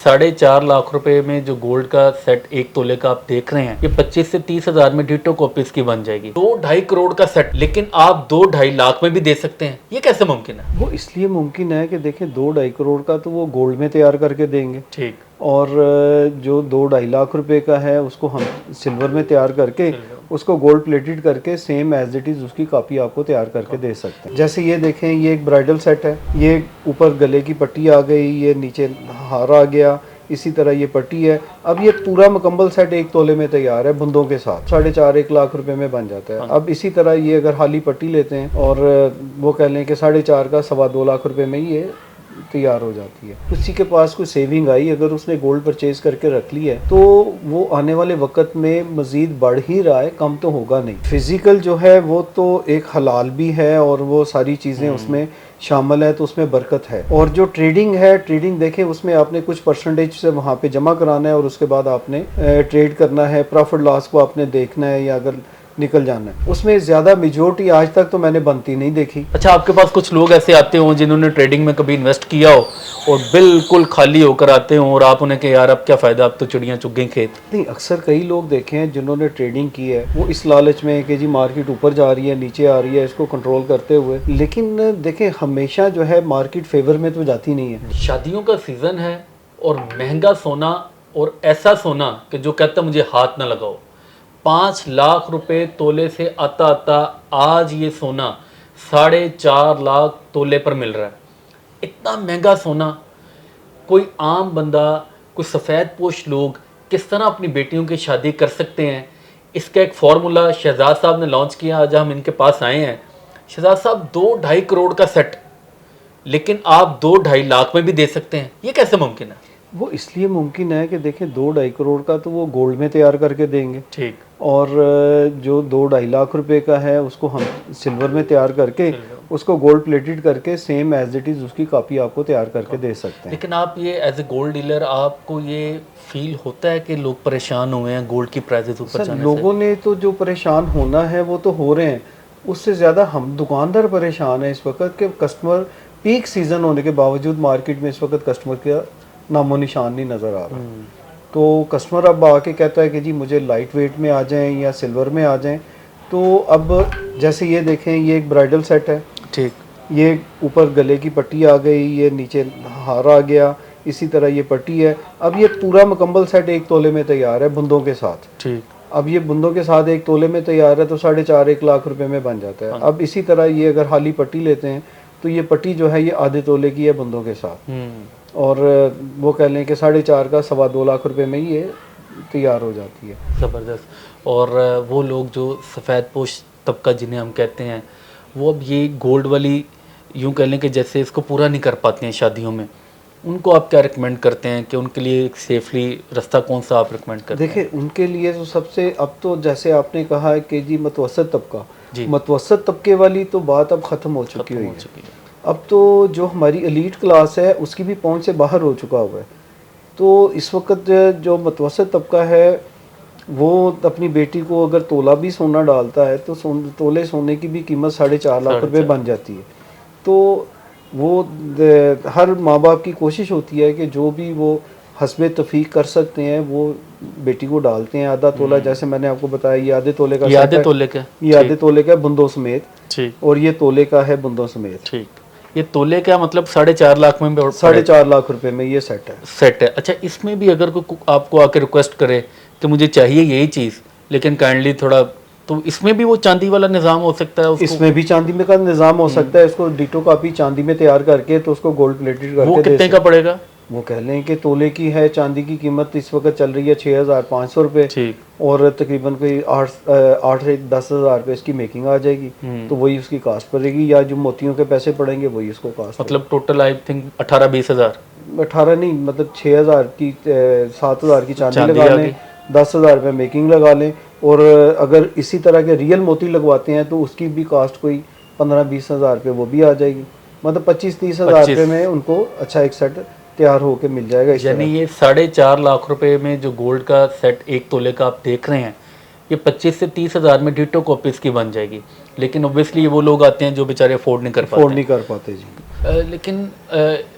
4.5 लाख रुपए में जो गोल्ड का सेट 1 तोले का आप देख रहे हैं, ये 25 से 30 हजार में डिटो कॉपीज की बन जाएगी। 2-2.5 करोड़ का सेट, लेकिन आप 2-2.5 लाख में भी दे सकते हैं। ये कैसे मुमकिन है? वो इसलिए मुमकिन है कि देखें 2-2.5 करोड़ का तो वो गोल्ड में तैयार करके देंगे, ठीक। और जो 2-2.5 लाख रुपए का है उसको हम सिल्वर में तैयार करके उसको गोल्ड प्लेटेड करके सेम एज इट इज़ उसकी कॉपी आपको तैयार करके दे सकते हैं। जैसे ये देखें, ये एक ब्राइडल सेट है, ये ऊपर गले की पट्टी आ गई, ये नीचे हार आ गया, इसी तरह ये पट्टी है। अब ये पूरा मुकम्मल सेट 1 तोले में तैयार है बुंदों के साथ, 4.5-1 लाख रुपए में बन जाता है। अब इसी तरह ये अगर हाली पट्टी लेते हैं और वो कह लें कि 4.5 का 2.25 लाख रुपए में ही ये तैयार हो जाती है। किसी के पास कोई सेविंग आई, अगर उसने गोल्ड परचेज करके रख ली है तो वो आने वाले वक्त में मजीद बढ़ ही रहा है, कम तो होगा नहीं। फिजिकल जो है वो तो एक हलाल भी है और वो सारी चीज़ें उसमें शामिल है, तो उसमें बरकत है। और जो ट्रेडिंग है, ट्रेडिंग देखें उसमें आपने कुछ परसेंटेज से वहाँ पे जमा कराना है और उसके बाद आपने ट्रेड करना है, प्रॉफिट लॉस को आपने देखना है या अगर निकल जाना है। उसमें ज़्यादा मेजोरिटी आज तक तो मैंने बनती नहीं देखी। अच्छा, आपके पास कुछ लोग ऐसे आते हों जिन्होंने ट्रेडिंग में कभी इन्वेस्ट किया हो और बिल्कुल खाली होकर आते हों और आप उन्हें कहें यार अब क्या फ़ायदा, अब तो चिड़ियाँ चुग गई खेत? नहीं, अक्सर कई लोग देखे हैं जिन्होंने ट्रेडिंग की है, वो इस लालच में कि जी मार्केट ऊपर जा रही है नीचे आ रही है, इसको कंट्रोल करते हुए। लेकिन देखें हमेशा जो है मार्केट फेवर में तो जाती नहीं है। शादियों का सीज़न है और महंगा सोना, और ऐसा सोना कि जो कहता मुझे हाथ ना लगाओ। 5 लाख रुपए तोले से आता आता आज ये सोना 4.5 लाख तोले पर मिल रहा है। इतना महंगा सोना कोई आम बंदा, कोई सफ़ेद पोश लोग किस तरह अपनी बेटियों की शादी कर सकते हैं, इसका एक फार्मूला शहजाद साहब ने लॉन्च किया। आज हम इनके पास आए हैं। शहजाद साहब, 2-2.5 करोड़ का सेट, लेकिन आप 2-2.5 लाख में भी दे सकते हैं। ये कैसे मुमकिन है? वो इसलिए मुमकिन है कि देखें 2-2.5 करोड़ का तो वो गोल्ड में तैयार करके देंगे, ठीक। और जो 2-2.5 लाख रुपए का है उसको हम सिल्वर में तैयार करके उसको गोल्ड प्लेटेड करके सेम एज इट इज़ उसकी कॉपी आपको तैयार करके दे सकते हैं। लेकिन आप ये एज ए गोल्ड डीलर, आपको ये फील होता है कि लोग परेशान हुए हैं गोल्ड की प्राइसेस ऊपर जाने से? लोगों ने तो जो परेशान होना है वो तो हो रहे हैं, उससे ज़्यादा हम दुकानदार परेशान हैं इस वक्त के कस्टमर पीक सीज़न होने के बावजूद मार्केट में इस वक्त कस्टमर का नामो निशान नहीं नज़र आ रहा। तो कस्टमर अब आके कहता है कि जी मुझे लाइट वेट में आ जाएं या सिल्वर में आ जाएं। तो अब जैसे ये देखें, ये एक ब्राइडल सेट है, ठीक। ये ऊपर गले की पट्टी आ गई, ये नीचे हार आ गया, इसी तरह ये पट्टी है। अब ये पूरा मुकम्मल सेट 1 तोले में तैयार है बुंदों के साथ, ठीक। अब ये बुंदों के साथ 1 तोले में तैयार है तो 4.5-1 लाख रुपए में बन जाता है। अब इसी तरह ये अगर हाली पट्टी लेते हैं तो ये पट्टी जो है ये आधे तोले की है बुंदों के साथ, और वो कह लें कि 4.5 का 2.25 लाख रुपए में ही ये तैयार हो जाती है। ज़बरदस्त। और वो लोग जो सफ़ेद पोश तबका जिन्हें हम कहते हैं, वो अब ये गोल्ड वाली यूँ कह लें कि जैसे इसको पूरा नहीं कर पाते हैं शादियों में, उनको आप क्या रिकमेंड करते हैं कि उनके लिए एक सेफली रास्ता कौन सा आप रिकमेंड करते हैं? देखिए उनके लिए तो सबसे, अब तो जैसे आपने कहा है कि जी मतवसत तबका, मतवसत तबके वाली तो बात अब ख़त्म हो चुकी हुई है। अब तो जो हमारी एलीट क्लास है उसकी भी पहुंच से बाहर हो चुका हुआ है। तो इस वक्त जो मतवसत तबका है वो अपनी बेटी को अगर तोला भी सोना डालता है तो तोले सोने की भी कीमत 4.5 लाख रुपए बन जाती है। तो वो हर माँ बाप की कोशिश होती है कि जो भी वो हस्बे तफीक कर सकते हैं वो बेटी को डालते हैं। आधा तोला, जैसे मैंने आपको बताया, ये आधे तोले का, ये आधे तोले का, ये आधे तोले का बुंदों समेत, ठीक, और ये तोले का है बुंदों समेत, ठीक। ये तोले का मतलब 4.5 लाख में 4.5 लाख रुपए में ये सेट है। अच्छा, इसमें भी अगर कोई आपको आके रिक्वेस्ट करे कि मुझे चाहिए यही चीज़ लेकिन काइंडली थोड़ा, तो इसमें भी वो चांदी वाला निज़ाम हो सकता है? इसमें भी चांदी में का निज़ाम हो सकता है। इसको डिटो कॉपी चांदी में तैयार करके तो उसको गोल्ड प्लेटेड करके वो कितने का पड़ेगा? वो कह लें कि तोले की है चांदी की कीमत इस वक्त चल रही है 6,500 रुपये, ठीक, और तकरीबन कोई 8 से 10,000 रुपये इसकी मेकिंग आ जाएगी। तो वही उसकी कास्ट पड़ेगी, या जो मोतियों के पैसे पड़ेंगे वही उसको कास्ट। मतलब टोटल आई थिंक 18-20 हज़ार, 18 नहीं, मतलब 6,000 की 7,000 की चांदी लगा लें, 10,000 रुपये मेकिंग लगा लें, और अगर इसी तरह के रियल मोती लगवाते हैं तो उसकी भी कास्ट कोई 15-20 हज़ार रुपये वो भी आ जाएगी। मतलब 25-30 हज़ार रुपये में उनको अच्छा एक सेट तैयार होके मिल जाएगा। यानी ये 4.5 लाख रुपए में जो गोल्ड का सेट 1 तोले का आप देख रहे हैं, ये 25 से 30 हज़ार में डिटो कॉपी इसकी बन जाएगी। लेकिन ऑब्वियसली वो लोग आते हैं जो बेचारे अफोर्ड नहीं कर पाते जी। लेकिन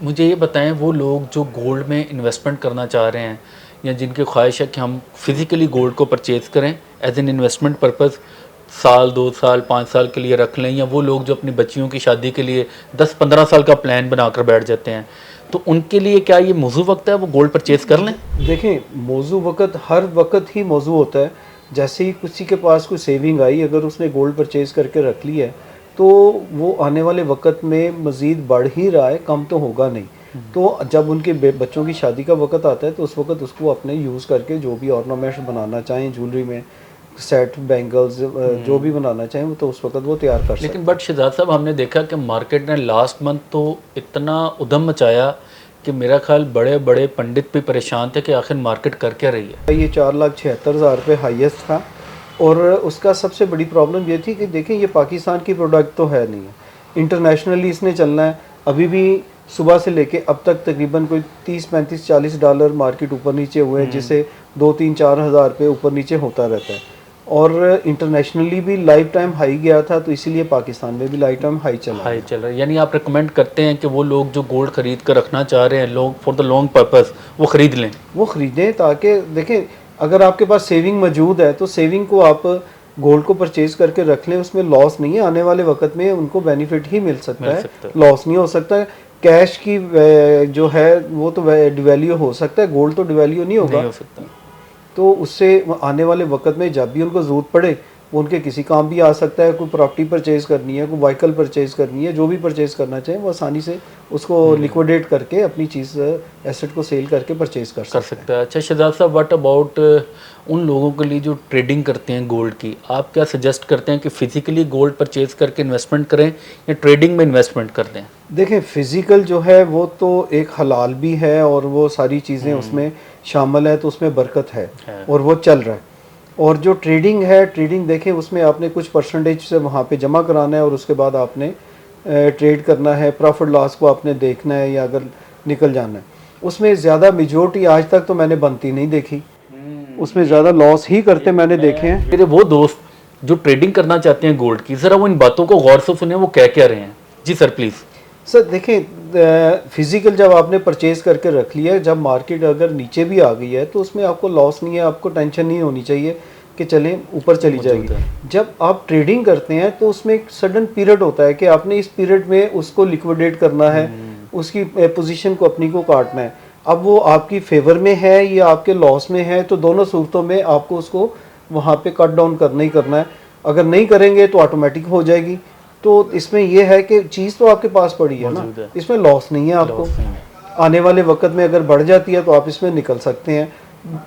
मुझे ये बताएं, वो लोग जो गोल्ड में इन्वेस्टमेंट करना चाह रहे हैं या जिनकी ख्वाहिश है कि हम फिज़िकली गोल्ड को परचेज़ करें एज एन इन्वेस्टमेंट पर्पज़, साल 2 साल 5 साल के लिए रख लें, या वो लोग जो अपनी बच्चियों की शादी के लिए 10-15 साल का प्लान बनाकर बैठ जाते हैं, तो उनके लिए क्या ये मौजू वक्त है वो गोल्ड परचेज़ कर लें? देखें, मौजू वक्त हर वक्त ही मौजू होता है। जैसे ही किसी के पास कोई सेविंग आई, अगर उसने गोल्ड परचेज़ करके रख ली है तो वो आने वाले वक्त में मज़ीद बढ़ ही रहा है, कम तो होगा नहीं। तो जब उनके बच्चों की शादी का वक्त आता है तो उस वक्त उसको अपने यूज़ करके जो भी ऑर्नामेंट्स बनाना चाहें, ज्वेलरी में सेट, बैंगल्स, जो भी बनाना चाहें, वो तो उस वक्त वो तैयार कर सकते हैं। लेकिन बट शहजाद साहब, हमने देखा कि मार्केट ने लास्ट मंथ तो इतना उधम मचाया कि मेरा ख्याल बड़े बड़े पंडित भी परेशान थे कि आखिर मार्केट कर क्या रही है। ये 4,76,000 रुपये हाईएस्ट था, और उसका सबसे बड़ी प्रॉब्लम ये थी कि देखें, ये पाकिस्तान की प्रोडक्ट तो है नहीं है, इंटरनेशनली इसने चलना है। अभी भी सुबह से लेके अब तक तकरीबन कोई 30, 35, 40 डॉलर मार्केट ऊपर नीचे हुए हैं, जिससे 2, 3, 4 हज़ार रुपये ऊपर नीचे होता रहता है। और इंटरनेशनली भी लाइफ टाइम हाई गया था, तो इसीलिए पाकिस्तान में भी लाइफ टाइम हाई चल रहा है। यानी आप रिकमेंड करते हैं कि वो लोग जो गोल्ड खरीद कर रखना चाह रहे हैं, लोग फॉर द लॉन्ग पर्पस, वो ख़रीद लें, वो ख़रीदें, ताकि देखें, अगर आपके पास सेविंग मौजूद है तो सेविंग को आप गोल्ड को परचेज़ करके रख लें, उसमें लॉस नहीं है। आने वाले वक्त में उनको बेनिफिट ही मिल सकता है, लॉस नहीं हो सकता है। कैश की जो है वो तो डिवैल्यू हो सकता है, गोल्ड तो डिवैल्यू नहीं होगा, तो उससे आने वाले वक्त में जब भी उनको ज़रूरत पड़े वो उनके किसी काम भी आ सकता है। कोई प्रॉपर्टी परचेज़ करनी है, कोई व्हीकल परचेज़ करनी है, जो भी परचेज़ करना चाहें वो आसानी से उसको लिक्विडेट करके अपनी चीज़, एसेट को सेल करके परचेज़ कर सकता है। अच्छा शहजाद साहब, व्हाट अबाउट उन लोगों के लिए जो ट्रेडिंग करते हैं गोल्ड की, आप क्या सजेस्ट करते हैं कि फ़िज़िकली गोल्ड परचेज़ करके इन्वेस्टमेंट करें या ट्रेडिंग में इन्वेस्टमेंट कर दें? देखें, फ़िज़िकल जो है वो तो एक हलाल भी है और वो सारी चीज़ें उसमें शामिल है, तो उसमें बरकत है और वो चल रहा है। और जो ट्रेडिंग है, ट्रेडिंग देखें, उसमें आपने कुछ परसेंटेज से वहाँ पे जमा कराना है और उसके बाद आपने ट्रेड करना है, प्रॉफिट लॉस को आपने देखना है या अगर निकल जाना है। उसमें ज़्यादा मेजॉरिटी आज तक तो मैंने बनती नहीं देखी, उसमें ज़्यादा लॉस ही करते मैंने देखे हैं। मेरे वो दोस्त जो ट्रेडिंग करना चाहते हैं गोल्ड की, ज़रा वो इन बातों को गौर से सुने, वो कह क्या रहे हैं। जी सर प्लीज़। सर देखें, फ़िज़िकल जब आपने परचेज़ करके रख लिया है, जब मार्केट अगर नीचे भी आ गई है तो उसमें आपको लॉस नहीं है, आपको टेंशन नहीं होनी चाहिए कि चलें ऊपर चली जाएगी। जब आप ट्रेडिंग करते हैं तो उसमें एक सडन पीरियड होता है कि आपने इस पीरियड में उसको लिक्विडेट करना है, उसकी पोजीशन को अपनी को काटना है। अब वो आपकी फेवर में है या आपके लॉस में है, तो दोनों सूरतों में आपको उसको वहाँ पे कट डाउन करना ही करना है। अगर नहीं करेंगे तो ऑटोमेटिक हो जाएगी। तो इसमें यह है कि चीज़ तो आपके पास पड़ी है ना, इसमें लॉस नहीं है आपको। आने वाले वक्त में अगर बढ़ जाती है तो आप इसमें निकल सकते हैं।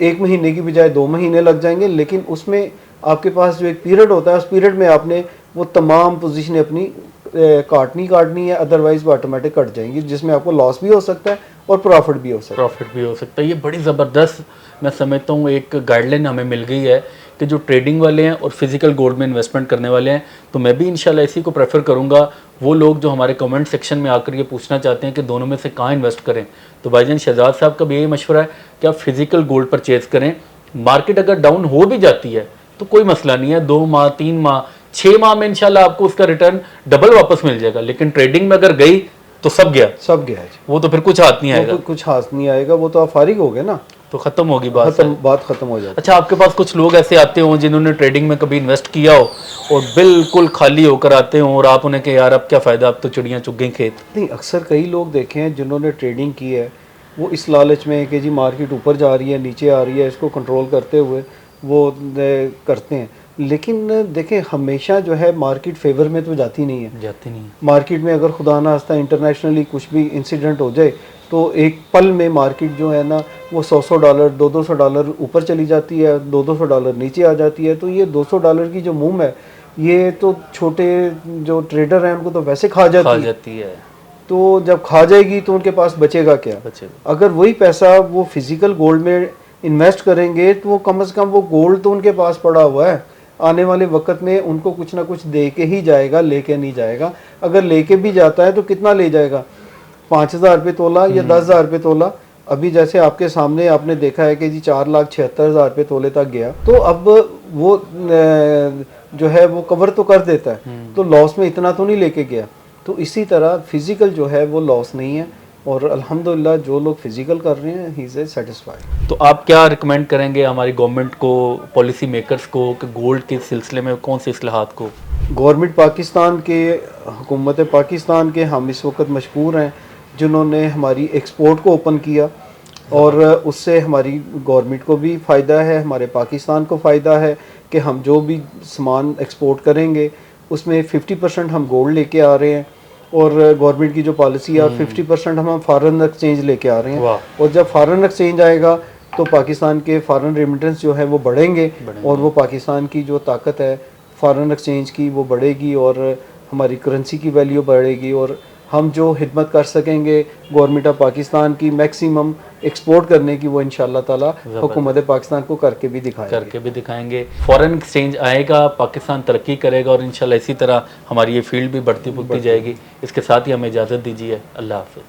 1 महीने की बजाय 2 महीने लग जाएंगे, लेकिन उसमें आपके पास जो एक पीरियड होता है, उस पीरियड में आपने वो तमाम पोजीशन अपनी काटनी है, अदरवाइज वो ऑटोमेटिक कट जाएंगी, जिसमें आपको लॉस भी हो सकता है और प्रॉफिट भी हो सकता है। ये बड़ी ज़बरदस्त मैं समझता हूँ एक गाइडलाइन हमें मिल गई है कि जो ट्रेडिंग वाले हैं और फिज़िकल गोल्ड में इन्वेस्टमेंट करने वाले हैं, तो मैं भी इंशाल्लाह इसी को प्रेफर करूँगा। वो लोग जो हमारे कमेंट सेक्शन में आकर ये पूछना चाहते हैं कि दोनों में से कहाँ इन्वेस्ट करें, तो भाईजान शहजाद साहब का भी यही मशवरा है कि आप फिज़िकल गोल्ड परचेज़ करें। मार्केट अगर डाउन हो भी जाती है तो कोई मसला नहीं है, 2 माह 3 माह 6 माह में इंशाल्लाह आपको उसका रिटर्न डबल वापस मिल जाएगा। लेकिन ट्रेडिंग में अगर गई तो सब गया वो तो फिर कुछ हाथ नहीं आएगा, कुछ हाथ नहीं आएगा, वो तो आप फारिग हो गए ना, तो खत्म होगी बात खत्म हो जाती। अच्छा, आपके पास कुछ लोग ऐसे आते हों जिन्होंने ट्रेडिंग में कभी इन्वेस्ट किया हो और बिल्कुल खाली होकर आते हों और आप उन्हें कहें यार अब क्या फ़ायदा, अब तो चिड़ियाँ चुग गई खेत? नहीं, अक्सर कई लोग देखे हैं जिन्होंने ट्रेडिंग की है, वो इस लालच में कि जी मार्केट ऊपर जा रही है नीचे आ रही है, इसको कंट्रोल करते हुए वो करते हैं। लेकिन देखें, हमेशा जो है मार्केट फेवर में तो जाती नहीं है। मार्केट में अगर खुदा ना खास्ता इंटरनेशनली कुछ भी इंसिडेंट हो जाए तो एक पल में मार्केट जो है ना वो $100 $200 ऊपर चली जाती है, $200 नीचे आ जाती है। तो ये $200 की जो मूव है, ये तो छोटे जो ट्रेडर हैं उनको तो वैसे खा जाती है। तो जब खा जाएगी तो उनके पास बचेगा क्या? अगर वही पैसा वो फिजिकल गोल्ड में इन्वेस्ट करेंगे तो वो कम से कम वो गोल्ड तो उनके पास पड़ा हुआ है, आने वाले वक्त में उनको कुछ ना कुछ दे के ही जाएगा, लेके नहीं जाएगा। अगर लेके भी जाता है तो कितना ले जाएगा, 5,000 रुपये तोला या 10,000 रुपये तोला? अभी जैसे आपके सामने आपने देखा है कि जी 4,76,000 रुपये तोले तक गया। तो अब वो जो है वो कवर तो कर देता है, तो लॉस में इतना तो नहीं लेके गया। तो इसी तरह फिजिकल जो है वो लॉस नहीं है, और अल्हम्दुलिल्लाह जो लोग फिजिकल कर रहे हैं ही इज सेटिस्फाइड। तो आप क्या रिकमेंड करेंगे हमारी गवर्नमेंट को, पॉलिसी मेकर्स को, कि गोल्ड के सिलसिले में कौन से इस्लाहात को? गवर्नमेंट पाकिस्तान के, हुकूमत पाकिस्तान के हम इस वक्त मशकूर हैं जिन्होंने हमारी एक्सपोर्ट को ओपन किया, और उससे हमारी गवर्नमेंट को भी फ़ायदा है, हमारे पाकिस्तान को फ़ायदा है कि हम जो भी सामान एक्सपोर्ट करेंगे उसमें 50% हम गोल्ड लेके आ रहे हैं, और गवर्नमेंट की जो पॉलिसी है 50% हम फॉरेन एक्सचेंज लेके आ रहे हैं। और जब फॉरेन एक्सचेंज आएगा तो पाकिस्तान के फॉरेन रेमिटेंस जो है वो बढ़ेंगे, और वो पाकिस्तान की जो ताकत है फॉरेन एक्सचेंज की वो बढ़ेगी, और हमारी करेंसी की वैल्यू बढ़ेगी, और हम जो खिदमत कर सकेंगे गवर्नमेंट ऑफ पाकिस्तान की मैक्सिमम एक्सपोर्ट करने की, वो इंशाल्लाह ताला हुकूमत पाकिस्तान को करके भी दिखाएंगे। फॉरेन एक्सचेंज आएगा, पाकिस्तान तरक्की करेगा, और इंशाल्लाह इसी तरह हमारी ये फील्ड भी बढ़ती जाएगी। इसके साथ ही हमें इजाज़त दीजिए। अल्लाह हाफ़िज़।